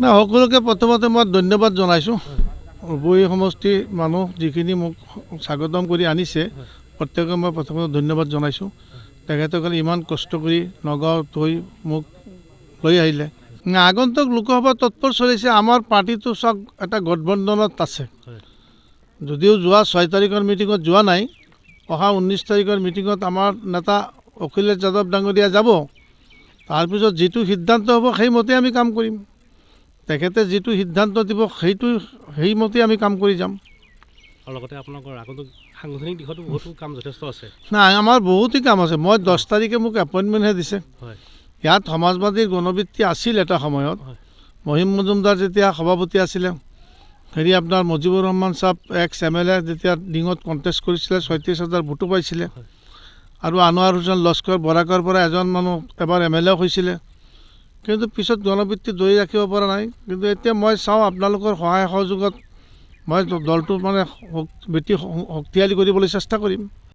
না সকলোকে প্ৰথমতে মই ধন্যবাদ জনাইছোঁ। উভয় সমষ্টিৰ মানুহ যিখিনি মোক স্বাগতম কৰি আনিছে প্ৰত্যেকে মই প্ৰথমতে ধন্যবাদ জনাইছোঁ। তেখেতসকলে ইমান কষ্ট কৰি নগাঁৱত হৈ মোক লৈ আহিলে। আগন্তুক লোকসভা তৎপৰ চলিছে। আমাৰ পাৰ্টিটো চাওক এটা গঠবন্ধনত আছে। যদিও যোৱা 6 তাৰিখৰ মিটিঙত যোৱা নাই, অহা 19 তাৰিখৰ মিটিঙত আমাৰ নেতা অখিলেশ যাদৱ ডাঙৰীয়া যাব। তাৰপিছত যিটো সিদ্ধান্ত হ'ব সেইমতে আমি কাম কৰিম। তেখেতে যিটো সিদ্ধান্ত দিব সেইমতে আমি কাম কৰি যাম। আৰু লগতে আপোনালোকৰ আগন্তুক সাংগঠনিক দিশতো বহুতো কাম যথেষ্ট আছে। নাই, আমাৰ বহুতেই কাম আছে। মই 10 তাৰিখে মোক এপইণ্টমেণ্টহে দিছে। ইয়াত সমাজবাদীৰ গণবৃত্তি আছিল এটা সময়ত। মহিম মজুমদাৰ যেতিয়া সভাপতি আছিলে, আপোনাৰ মুজিবুৰ ৰহমান চাহাব এক্স MLA যেতিয়া ডিঙত কণ্টেষ্ট কৰিছিলে 36,000 ভোটো পাইছিলে। আৰু আনোৱাৰ হুছেইন লস্কৰ বৰাকৰ পৰা এজন মানুহ এবাৰ MLA হৈছিলে। কিন্তু পিছত গণবৃত্তি ধৰি ৰাখিব পৰা নাই। কিন্তু এতিয়া মই চাওঁ আপোনালোকৰ সহায় সহযোগত মই দলটো মানে শক্তিশালী কৰিবলৈ চেষ্টা কৰিম।